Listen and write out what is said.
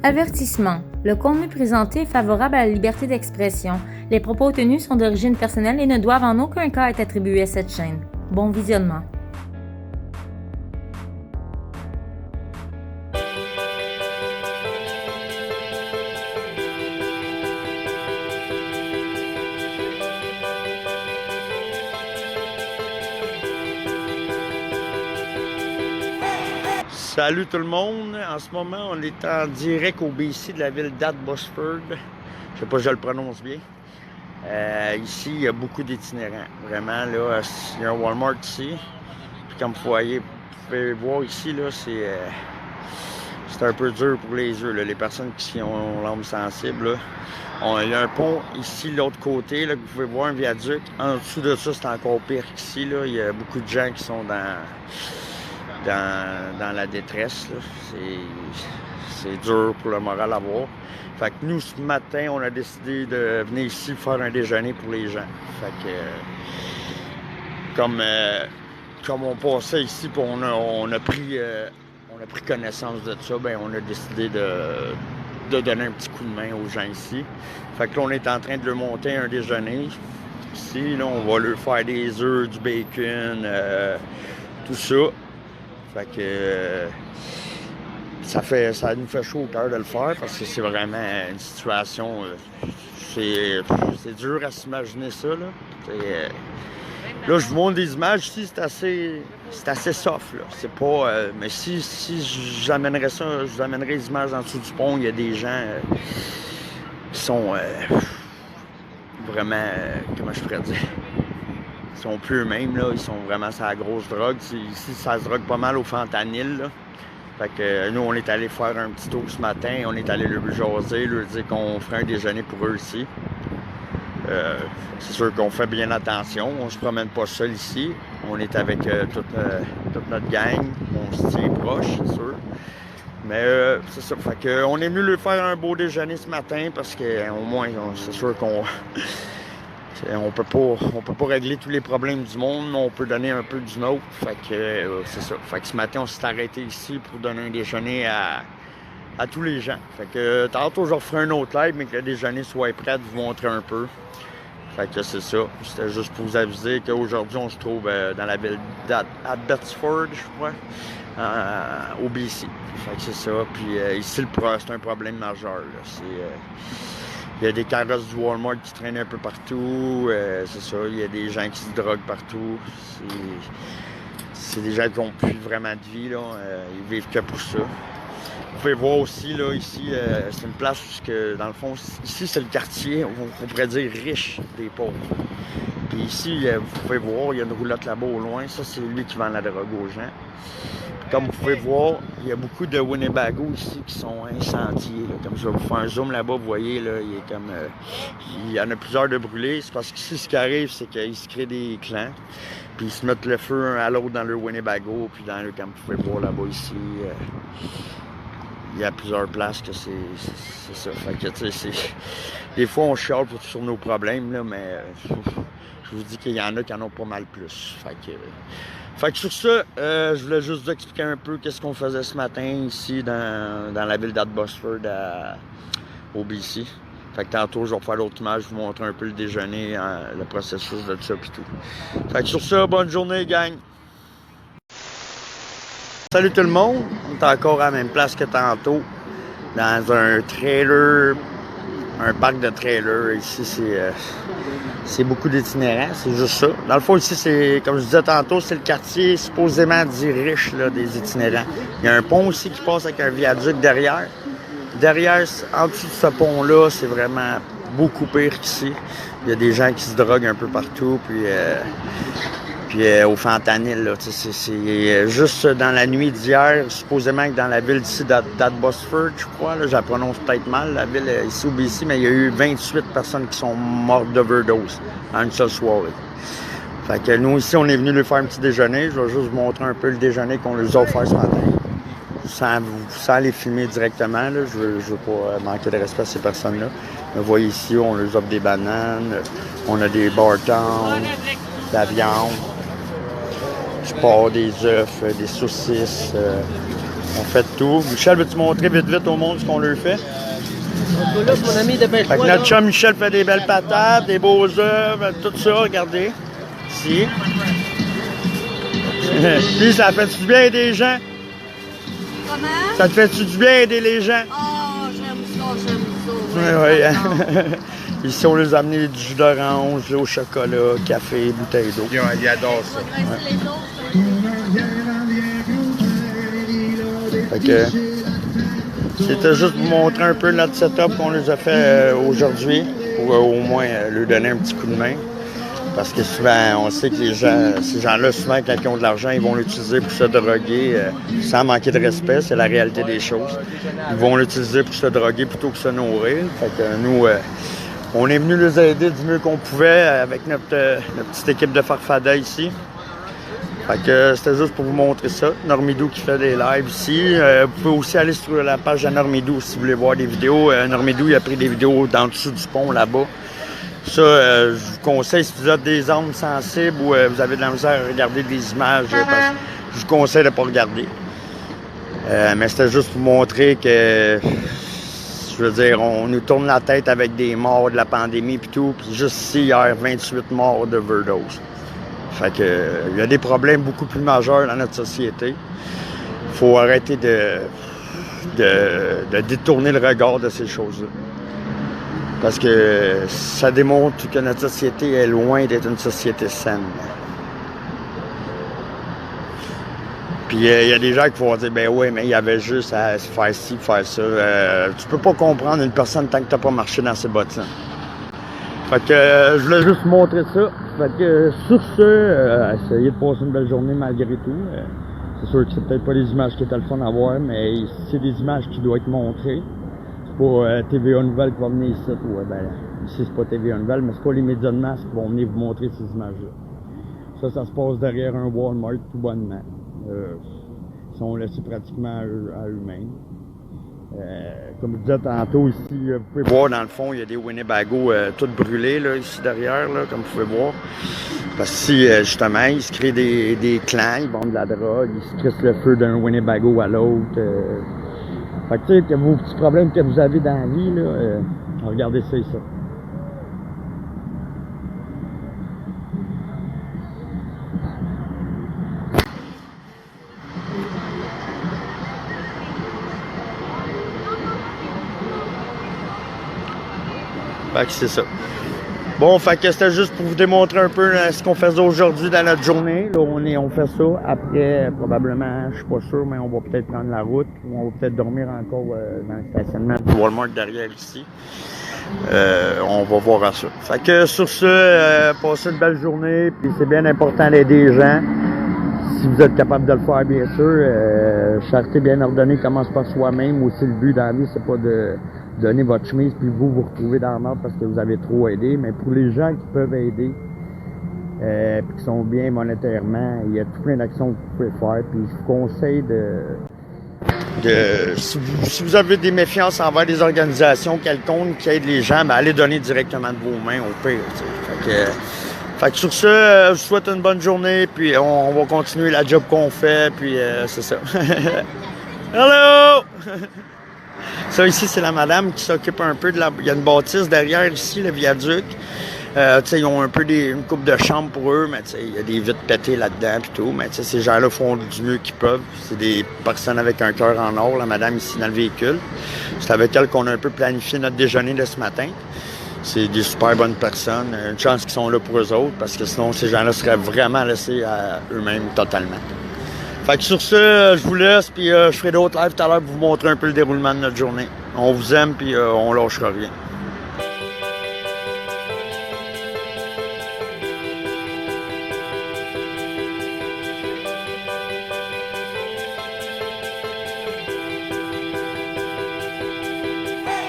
Avertissement. Le contenu présenté est favorable à la liberté d'expression. Les propos tenus sont d'origine personnelle et ne doivent en aucun cas être attribués à cette chaîne. Bon visionnement. Salut tout le monde! En ce moment, on est en direct au BC de la ville d'Abbotsford. Je sais pas si je le prononce bien. Ici, il y a beaucoup d'itinérants. Vraiment, là, il y a un Walmart ici. Puis comme vous pouvez voir ici, là, c'est un peu dur pour les yeux, là. Les personnes qui ont l'âme sensible, là. Il y a un pont ici, de l'autre côté, là, que vous pouvez voir, un viaduc. En dessous de ça, c'est encore pire qu'ici, là. Il y a beaucoup de gens qui sont dans la détresse. C'est dur pour le moral à voir. Fait que nous, ce matin, on a décidé de venir ici faire un déjeuner pour les gens. Fait que comme on passait ici, puis on a pris connaissance de ça, ben on a décidé de donner un petit coup de main aux gens ici. Fait que là, on est en train de leur monter un déjeuner. Ici, là, on va leur faire des œufs, du bacon, tout ça. Fait que ça nous fait chaud au cœur de le faire parce que c'est vraiment une situation. C'est dur à s'imaginer ça, là. Là, je vous montre des images ici, c'est assez soft, là. C'est pas. Mais si j'amènerais ça, je vous amènerais les images en dessous du pont, il y a des gens qui sont vraiment. Comment je pourrais dire? Ils sont plus eux-mêmes, là. Ils sont vraiment sur la grosse drogue. Ici, ça se drogue pas mal au fentanyl, là. Fait que nous, on est allé faire un petit tour ce matin. On est allé leur jaser, leur dire qu'on ferait un déjeuner pour eux ici. C'est sûr qu'on fait bien attention. On se promène pas seul ici. On est avec toute notre gang. On se tient proche, c'est sûr. Mais c'est ça. Fait que on est venu leur faire un beau déjeuner ce matin parce que au moins, c'est sûr qu'on... On peut pas régler tous les problèmes du monde, mais on peut donner un peu du nôtre. Fait que c'est ça. Fait que ce matin, on s'est arrêté ici pour donner un déjeuner à tous les gens. Fait que tantôt, je referai un autre live, mais que le déjeuner soit prêt, de vous montrer un peu. Fait que c'est ça. C'était juste pour vous aviser qu'aujourd'hui, on se trouve dans la ville d'Abbotsford, je crois, au BC. Fait que c'est ça. Puis ici, c'est un problème majeur, là. Il y a des carrosses du Walmart qui traînent un peu partout. C'est ça, il y a des gens qui se droguent partout. C'est des gens qui n'ont plus vraiment de vie, là. Ils vivent que pour ça. Vous pouvez voir aussi, là, ici, c'est une place où, dans le fond, ici, c'est le quartier, on pourrait dire, riche des pauvres. Puis ici, vous pouvez voir, il y a une roulotte là-bas au loin. Ça, c'est lui qui vend la drogue aux gens. Comme vous pouvez voir, il y a beaucoup de Winnebago ici qui sont incendiés. Là. Comme je vais vous faire un zoom là-bas, vous voyez, là, il y en a plusieurs de brûlés. C'est parce qu'ici, ce qui arrive, c'est qu'ils se créent des clans. Puis ils se mettent le feu un à l'autre dans leur Winnebago. Puis comme vous pouvez voir là-bas ici, il y a plusieurs places que c'est ça. Fait que, tu sais, des fois, on chiale sur nos problèmes, là, mais je vous dis qu'il y en a qui en ont pas mal plus. Fait que sur ça, je voulais juste vous expliquer un peu qu'est-ce qu'on faisait ce matin ici dans la ville d'Abbotsford au BC. Fait que tantôt, je vais faire l'autre image, je vous montrer un peu le déjeuner, le processus de ça et tout. Fait que sur ça, bonne journée, gang! Salut tout le monde! On est encore à la même place que tantôt, dans un trailer, un parc de trailers. Ici, c'est beaucoup d'itinérants, c'est juste ça. Dans le fond, ici, c'est, comme je disais tantôt, c'est le quartier supposément dit riche, là, des itinérants. Il y a un pont aussi qui passe avec un viaduc derrière. Derrière, en dessous de ce pont-là, c'est vraiment beaucoup pire qu'ici. Il y a des gens qui se droguent un peu partout, puis au fentanyl, là, c'est juste dans la nuit d'hier, supposément que dans la ville d'ici d'Abbotsford, je crois, là, je la prononce peut-être mal, la ville ici au BC, mais il y a eu 28 personnes qui sont mortes d'overdose en une seule soirée. Fait que nous, ici, on est venu lui faire un petit déjeuner. Je vais juste vous montrer un peu le déjeuner qu'on leur a offert ce matin. Sans les filmer directement, là, je veux pas manquer de respect à ces personnes-là. Vous voyez ici, on leur offre des bananes, on a des bartons, de la viande. Je pars des œufs, des saucisses, On fait tout. Michel, veux-tu montrer vite au monde ce qu'on leur fait? Là, mon ami, dépêche-toi. Fait que notre chum Michel fait des belles patates, des beaux œufs, tout ça, regardez. Ici. Puis, ça fait du bien aider les gens? Comment? Ça te fait-tu du bien aider les gens? Oh, j'aime ça. Oui. Ici, on les a amené du jus d'orange, au chocolat, café, bouteille d'eau. Il adore ça. Fait que c'était juste pour vous montrer un peu notre setup qu'on les a fait aujourd'hui, pour au moins leur donner un petit coup de main. Parce que souvent, on sait que ces gens-là, souvent, quand ils ont de l'argent, ils vont l'utiliser pour se droguer sans manquer de respect. C'est la réalité des choses. Ils vont l'utiliser pour se droguer plutôt que se nourrir. Fait que nous, on est venu les aider du mieux qu'on pouvait avec notre petite équipe de farfadets ici. Fait que c'était juste pour vous montrer ça. Normidou qui fait des lives ici. Vous pouvez aussi aller sur la page de Normidou si vous voulez voir des vidéos. Normidou, il a pris des vidéos dans le dessous du pont là-bas. Ça, je vous conseille, si vous êtes des âmes sensibles ou vous avez de la misère à regarder des images, parce que je vous conseille de ne pas regarder. Mais c'était juste pour vous montrer que, je veux dire, on nous tourne la tête avec des morts de la pandémie et tout. Puis juste ici, hier, 28 morts d'overdose. Fait que, il y a des problèmes beaucoup plus majeurs dans notre société. Il faut arrêter de détourner le regard de ces choses-là. Parce que ça démontre que notre société est loin d'être une société saine. Puis il y a des gens qui vont dire, ben oui, mais il y avait juste à faire ci, faire ça. Tu peux pas comprendre une personne tant que t'as pas marché dans ses bottes. Fait que je voulais juste vous montrer ça. Fait que sur ce, essayez de passer une belle journée malgré tout. C'est sûr que c'est peut-être pas les images qui étaient le fun à voir, mais c'est des images qui doivent être montrées. Pas TVA Nouvelle qui va venir ici. Ouais, ben, ici, c'est pas TVA Nouvelle, mais c'est pas les médias de masse qui vont venir vous montrer ces images-là. Ça se passe derrière un Walmart tout bonnement. Ils sont laissés pratiquement à eux-mêmes. Comme je disais tantôt, ici, vous pouvez voir dans le fond, il y a des Winnebago tout brûlés, là, ici derrière, là, comme vous pouvez voir. Parce qu'ici, justement, ils se créent des clans, ils vendent de la drogue, ils se crissent le feu d'un Winnebago à l'autre. Fait que tu sais, vos petits problèmes que vous avez dans la vie, là, regardez ça ici. Fait que c'est ça. Bon, fait que c'était juste pour vous démontrer un peu ce qu'on faisait aujourd'hui dans notre journée. Là, on fait ça. Après, probablement, je suis pas sûr, mais on va peut-être prendre la route ou on va peut-être dormir encore dans le stationnement du Walmart derrière ici. On va voir à ça. Fait que sur ce, passez une belle journée. Puis c'est bien important d'aider les gens. Si vous êtes capable de le faire, bien sûr. Charité bien ordonnée commence par soi-même. Aussi, le but dans la vie, c'est pas de donner votre chemise puis vous retrouvez dans la merde parce que vous avez trop aidé. Mais pour les gens qui peuvent aider, puis qui sont bien monétairement, il y a tout plein d'actions que vous pouvez faire. Puis je vous conseille si vous avez des méfiances envers des organisations quelconques qui aident les gens, ben allez donner directement de vos mains au pire. Fait que sur ce, je vous souhaite une bonne journée, puis on va continuer la job qu'on fait, puis c'est ça. Hello! Ça ici, c'est la madame qui s'occupe un peu de la... Il y a une bâtisse derrière ici, le viaduc. Tu sais, ils ont un peu une coupe de chambre pour eux, mais tu sais, il y a des vitres pétées là-dedans puis tout. Mais tu sais, ces gens-là font du mieux qu'ils peuvent. C'est des personnes avec un cœur en or, la madame ici dans le véhicule. C'est avec elle qu'on a un peu planifié notre déjeuner de ce matin. C'est des super bonnes personnes. Une chance qu'ils sont là pour eux autres, parce que sinon, ces gens-là seraient vraiment laissés à eux-mêmes totalement. Fait que sur ce, je vous laisse, puis je ferai d'autres lives tout à l'heure pour vous montrer un peu le déroulement de notre journée. On vous aime, puis on lâchera rien.